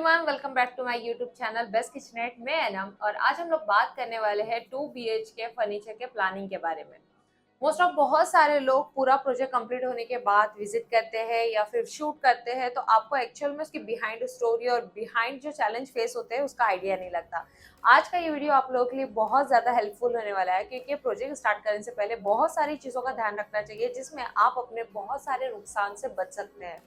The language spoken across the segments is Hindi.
Everyone, welcome back to my YouTube channel best kitchenette. मैं एनम और आज हम लोग बात करने वाले हैं 2 BHK फर्नीचर के प्लानिंग के बारे में। मोस्ट ऑफ बहुत सारे लोग पूरा प्रोजेक्ट कंप्लीट होने के बाद विजिट करते हैं या फिर शूट करते हैं, तो आपको एक्चुअल में उसकी बिहाइंड स्टोरी और बिहाइंड जो चैलेंज फेस होते हैं उसका आइडिया नहीं लगता। आज का ये वीडियो आप लोगों के लिए बहुत ज़्यादा हेल्पफुल होने वाला है, क्योंकि प्रोजेक्ट स्टार्ट करने से पहले बहुत सारी चीज़ों का ध्यान रखना चाहिए जिसमें आप अपने बहुत सारे नुकसान से बच सकते हैं।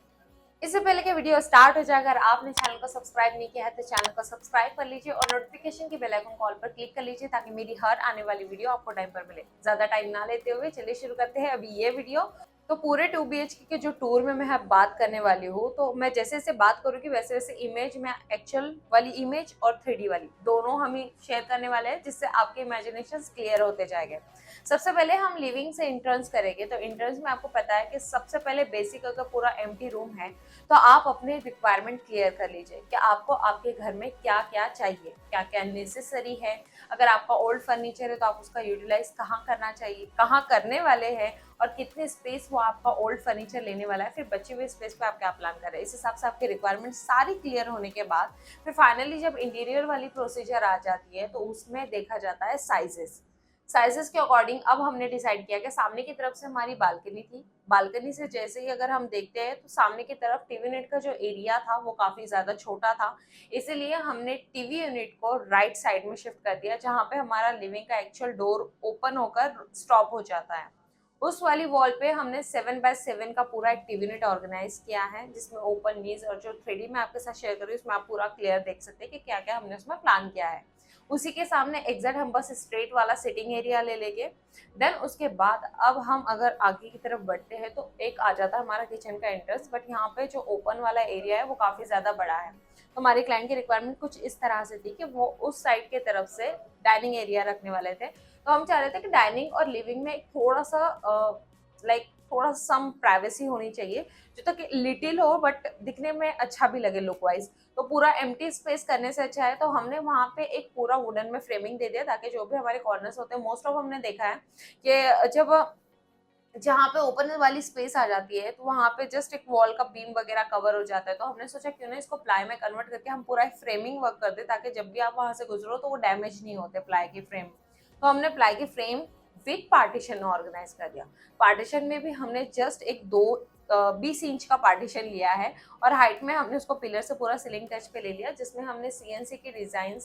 इससे पहले कि वीडियो स्टार्ट हो जाए, अगर आपने चैनल को सब्सक्राइब नहीं किया है तो चैनल को सब्सक्राइब कर लीजिए और नोटिफिकेशन की बेल आइकन कॉल पर क्लिक कर लीजिए ताकि मेरी हर आने वाली वीडियो आपको टाइम पर मिले। ज्यादा टाइम ना लेते हुए चलिए शुरू करते हैं अभी ये वीडियो। तो पूरे 2 BHK के जो टूर में मैं बात करने वाली हूँ, तो मैं जैसे जैसे बात करूँगी वैसे वैसे इमेज में एक्चुअल वाली इमेज और 3D वाली दोनों हम ही शेयर करने वाले हैं, जिससे आपके इमेजिनेशन क्लियर होते जाएंगे। सबसे पहले हम लिविंग से इंट्रेंस करेंगे। तो इंट्रेंस में आपको पता है कि सबसे पहले बेसिक अगर पूरा एम्प्टी रूम है तो आप अपने रिक्वायरमेंट क्लियर कर लीजिए कि आपको आपके घर में क्या क्या चाहिए, क्या क्या नेसेसरी है। अगर आपका ओल्ड फर्नीचर है तो आप उसका यूटिलाइज कहाँ करना चाहिए, कहाँ करने वाले हैं और कितने स्पेस वो आपका ओल्ड फर्नीचर लेने वाला है, फिर बचे हुए स्पेस पे आप क्या प्लान कर रहे हैं। इस हिसाब से आपके रिक्वायरमेंट सारी क्लियर होने के बाद फिर फाइनली जब इंटीरियर वाली प्रोसीजर आ जाती है तो उसमें देखा जाता है साइजेस के अकॉर्डिंग। अब हमने डिसाइड किया कि सामने की तरफ से हमारी बालकनी थी, बालकनी से जैसे ही अगर हम देखते हैं तो सामने की तरफ टीवी यूनिट का जो एरिया था वो काफी ज्यादा छोटा था, इसीलिए हमने टीवी यूनिट को राइट साइड में शिफ्ट कर दिया, जहाँ पे हमारा लिविंग का एक्चुअल डोर ओपन होकर स्टॉप हो जाता है। उस वाली वॉल पे हमने 7x7 का पूरा एक टीवी यूनिट ऑर्गेनाइज किया है, जिसमें ओपन वीज और जो 3D में आपके साथ शेयर कर रही हूँ उसमें आप पूरा क्लियर देख सकते हैं कि क्या क्या हमने उसमें प्लान किया है। उसी के सामने एग्जैक्ट हम बस स्ट्रेट वाला सिटिंग एरिया ले लेंगे। देन उसके बाद अब हम अगर आगे की तरफ बढ़ते हैं तो एक आ जाता है हमारा किचन का एंट्रेंस, बट यहाँ पे जो ओपन वाला एरिया है वो काफी ज्यादा बड़ा है। तो हमारे क्लाइंट की रिक्वायरमेंट कुछ इस तरह से थी कि वो उस साइड की तरफ से डाइनिंग एरिया रखने वाले थे। तो हम चाह रहे थे कि डाइनिंग और लिविंग में एक थोड़ा सा थोड़ा सम प्राइवेसी होनी चाहिए, जो तक लिटिल हो बट दिखने में अच्छा भी लगे लुक वाइज। तो पूरा एम्प्टी स्पेस करने से अच्छा है तो हमने वहाँ पे एक पूरा वुडन में फ्रेमिंग दे दिया, ताकि जो भी हमारे कॉर्नर्स होते हैं, मोस्ट ऑफ हमने देखा है कि जब जहाँ पे ओपन वाली स्पेस आ जाती है तो वहाँ पे जस्ट एक वॉल का बीम वगैरह कवर हो जाता है। तो हमने सोचा क्यों ना इसको प्लाई में कन्वर्ट करके हम पूरा एक फ्रेमिंग वर्क कर दे, ताकि जब भी आप वहां से गुजरो तो वो डैमेज नहीं होते प्लाई की फ्रेम। तो हमने प्लाई की फ्रेम विथ पार्टीशन ऑर्गेनाइज कर दिया। पार्टीशन में भी हमने जस्ट एक 20 इंच का पार्टीशन लिया है और हाइट में हमने उसको पिलर से पूरा सीलिंग टच पे ले लिया, जिसमें हमने CNC की डिजाइन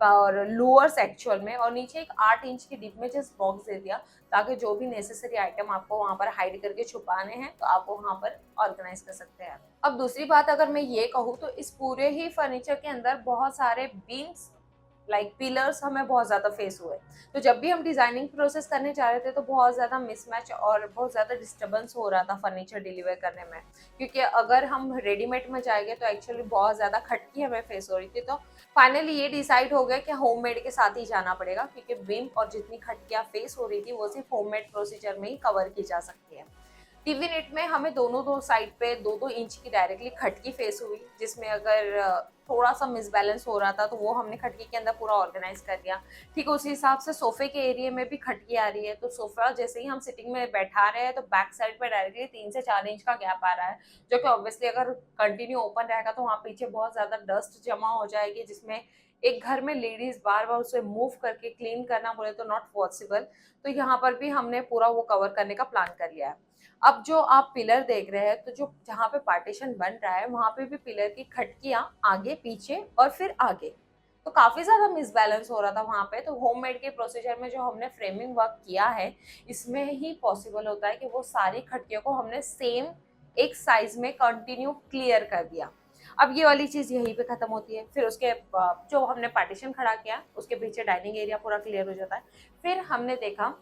और लोअर्स एक्चुअल में, और नीचे एक 8 इंच की डीप में जस्ट बॉक्स दे दिया, ताकि जो भी नेसेसरी आइटम आपको वहां पर हाइड करके छुपाने हैं तो आप वहां पर ऑर्गेनाइज कर सकते हैं। अब दूसरी बात अगर मैं ये कहूँ तो इस पूरे ही फर्नीचर के अंदर बहुत सारे बीम्स पिलर्स हमें बहुत ज्यादा फेस हुए। तो जब भी हम डिजाइनिंग प्रोसेस करने जा रहे थे तो बहुत ज्यादा मिसमैच और बहुत ज्यादा डिस्टर्बेंस हो रहा था फर्नीचर डिलीवर करने में, क्योंकि अगर हम रेडीमेड में जाएंगे तो एक्चुअली बहुत ज्यादा खटकी हमें फेस हो रही थी। तो फाइनली ये डिसाइड हो गया कि होममेड के साथ ही जाना पड़ेगा, क्योंकि बीम और जितनी खटकियां फेस हो रही थी वो सिर्फ होममेड प्रोसीजर में ही कवर की जा सकती है। टीवी नेट में हमें दोनों दो साइड पे 2-2 इंच की डायरेक्टली खटकी फेस हुई, जिसमें अगर थोड़ा सा मिसबैलेंस हो रहा था तो वो हमने खटकी के अंदर पूरा ऑर्गेनाइज कर दिया। ठीक उसी हिसाब से सोफे के एरिया में भी खटकी आ रही है, तो सोफा जैसे ही हम सिटिंग में बैठा रहे हैं तो बैक साइड पे डायरेक्टली 3 से 4 इंच का गैप आ रहा है, जो कि ऑब्वियसली अगर कंटिन्यू ओपन रहेगा तो वहाँ पीछे बहुत ज्यादा डस्ट जमा हो जाएगी, जिसमें एक घर में लेडीज बार बार उसे मूव करके क्लीन करना बोले तो नॉट पॉसिबल। तो यहाँ पर भी हमने पूरा वो कवर करने का प्लान कर लिया है। अब जो आप पिलर देख रहे हैं, तो जो जहाँ पे पार्टीशन बन रहा है वहां पे भी पिलर की खटकियां आगे पीछे और फिर आगे, तो काफी ज्यादा मिसबैलेंस हो रहा था वहां पे। तो होममेड के प्रोसीजर में जो हमने फ्रेमिंग वर्क किया है, इसमें ही पॉसिबल होता है कि वो सारी खटकियों को हमने सेम एक साइज में कंटिन्यू क्लियर कर दिया। अब ये वाली चीज यहीं पे खत्म होती है। फिर उसके जो हमने पार्टीशन खड़ा किया उसके पीछे डाइनिंग एरिया पूरा क्लियर हो जाता है। फिर हमने देखा,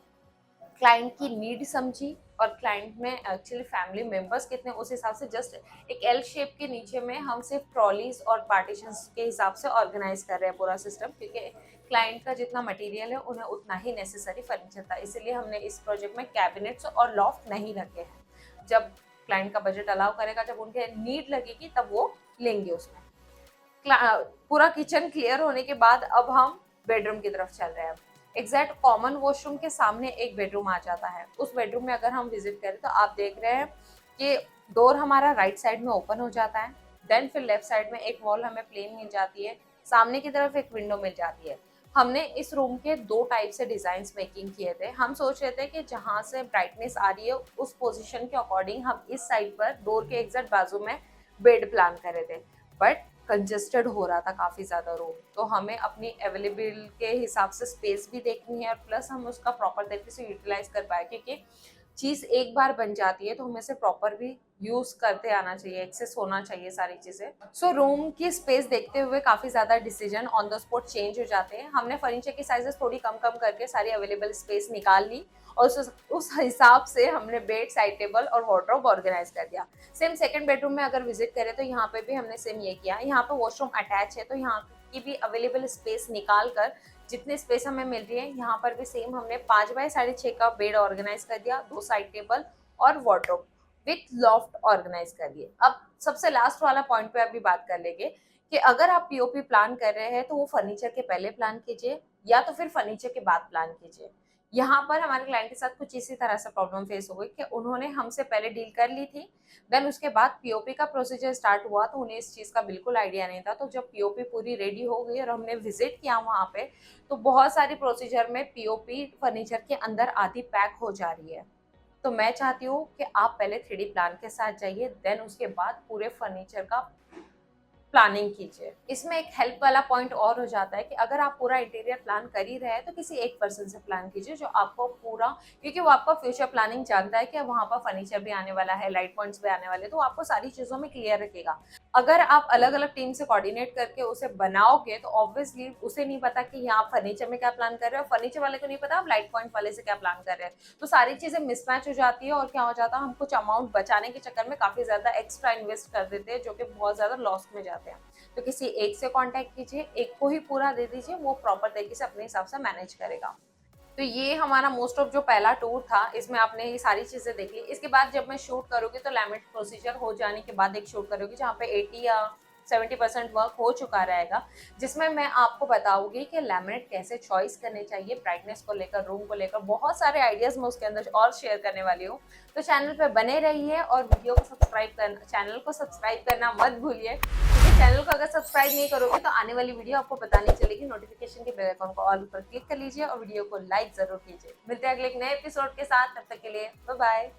क्लाइंट की नीड समझी और क्लाइंट में एक्चुअली फैमिली मेंबर्स कितने, उस हिसाब से जस्ट एक एल शेप के नीचे में हम सिर्फ ट्रॉलीज और पार्टीशंस के हिसाब से ऑर्गेनाइज कर रहे हैं पूरा सिस्टम, क्योंकि क्लाइंट का जितना मटेरियल है उन्हें उतना ही नेसेसरी फर्नीचर था, इसीलिए हमने इस प्रोजेक्ट में कैबिनेट्स और लॉफ्ट नहीं रखे हैं। जब क्लाइंट का बजट अलाउ करेगा, जब उनके नीड लगेगी तब वो लेंगे उसमें। पूरा किचन क्लियर होने के बाद अब हम बेडरूम की तरफ चल रहे हैं। एग्जैक्ट कॉमन वॉशरूम के सामने एक बेडरूम आ जाता है। उस बेडरूम में अगर हम विजिट करें तो आप देख रहे हैं कि डोर हमारा राइट साइड में ओपन हो जाता है। देन फिर लेफ्ट साइड में एक वॉल हमें प्लेन मिल जाती है, सामने की तरफ एक विंडो मिल जाती है। हमने इस रूम के 2 टाइप से डिजाइन्स मेकिंग किए थे। हम सोच रहे थे कि जहाँ से ब्राइटनेस आ रही है उस पोजीशन के अकॉर्डिंग हम इस साइड पर डोर के एग्जैक्ट बाजू में बेड प्लान करे थे, बट कंजेस्टेड हो रहा था काफ़ी ज़्यादा रूम, तो हमें अपनी अवेलेबल के हिसाब से स्पेस भी देखनी है और प्लस हम उसका प्रॉपर तरीके से यूटिलाइज कर पाए, क्योंकि चीज़ एक बार बन जाती है तो हमें से प्रॉपर भी यूज करते आना चाहिए, एक्सेस होना चाहिए सारी चीजें। सो रूम की स्पेस देखते हुए काफी ज्यादा decision on the spot change हो जाते हैं। हमने फर्नीचर की साइजेस थोड़ी कम कम करके सारी अवेलेबल स्पेस निकाल ली और उस हिसाब से हमने बेड, साइड टेबल और वार्डरोब ऑर्गेनाइज कर दिया। सेम सेकंड बेडरूम में अगर विजिट करें तो यहाँ पे भी हमने सेम ये किया। यहाँ पे वॉशरूम अटैच है तो यहाँ की भी अवेलेबल स्पेस निकाल कर जितनी स्पेस हमें मिल रही है यहाँ पर भी सेम हमने 5 बाय 6.5 का बेड ऑर्गेनाइज कर दिया, 2 साइड टेबल और वार्डरोब विथ लॉफ्ट ऑर्गेनाइज कर दिए। अब सबसे लास्ट वाला पॉइंट पे अभी बात कर लेंगे कि अगर आप पीओपी प्लान कर रहे हैं तो वो फर्नीचर के पहले प्लान कीजिए या तो फिर फर्नीचर के बाद प्लान कीजिए। यहाँ पर हमारे क्लाइंट के साथ कुछ इसी तरह से प्रॉब्लम फेस हो गई कि उन्होंने हमसे पहले डील कर ली थी, देन उसके बाद पीओपी का प्रोसीजर स्टार्ट हुआ तो उन्हें इस चीज़ का बिल्कुल आइडिया नहीं था। तो जब पीओपी पूरी रेडी हो गई और हमने विजिट किया वहाँ पे, तो बहुत सारी प्रोसीजर में पीओपी फर्नीचर के अंदर आधी पैक हो जा रही है। तो मैं चाहती हूँ कि आप पहले 3D प्लान के साथ जाइए, देन उसके बाद पूरे फर्नीचर का प्लानिंग कीजिए। इसमें एक हेल्प वाला पॉइंट और हो जाता है कि अगर आप पूरा इंटीरियर प्लान कर ही रहे हैं तो किसी एक पर्सन से प्लान कीजिए जो आपको पूरा, क्योंकि वो आपका फ्यूचर प्लानिंग जानता है कि वहाँ पर फर्नीचर भी आने वाला है, लाइट पॉइंट्स भी आने वाले हैं, तो आपको सारी चीज़ों में क्लियर रखेगा। अगर आप अलग अलग टीम से कोऑर्डिनेट करके उसे बनाओगे तो ऑब्वियसली उसे नहीं पता कि यहाँ आप फर्नीचर में क्या प्लान कर रहे हो, फर्नीचर वाले को नहीं पता आप लाइट पॉइंट वाले से क्या प्लान कर रहे हैं, तो सारी चीज़ें मिसमैच हो जाती है और क्या हो जाता है हम कुछ अमाउंट बचाने के चक्कर में काफ़ी ज़्यादा एक्स्ट्रा इन्वेस्ट कर देते हैं जो कि बहुत ज़्यादा लॉस में जाते हैं। तो किसी एक से कांटेक्ट कीजिए, एक को ही पूरा दे दीजिए, वो प्रॉपर तरीके से अपने हिसाब से मैनेज करेगा। तो ये हमारा मोस्ट ऑफ जो पहला टूर था, इसमें आपने ये सारी चीजें देख ली। इसके बाद जब मैं शूट करूँगी तो लैमिनेट प्रोसीजर हो जाने के बाद एक शूट करूँगी जहाँ पे 80 या 70% वर्क हो चुका रहेगा, जिसमें मैं आपको बताऊंगी कि लैमिनेट कैसे चॉइस करने चाहिए, ब्राइटनेस को लेकर, रूम को लेकर, बहुत सारे आइडियाज मैं उसके अंदर और शेयर करने वाली हूँ। तो चैनल पे बने रहिए और वीडियो को सब्सक्राइब करना, चैनल को सब्सक्राइब करना मत भूलिए, क्योंकि चैनल को अगर सब्सक्राइब नहीं करोगे तो आने वाली वीडियो आपको पता नहीं चलेगी। नोटिफिकेशन के बेल आइकन को ऑल पर क्लिक कर लीजिए और वीडियो को लाइक जरूर कीजिए। मिलते हैं अगले एक नए एपिसोड के साथ, तब तक के लिए बाय बाय।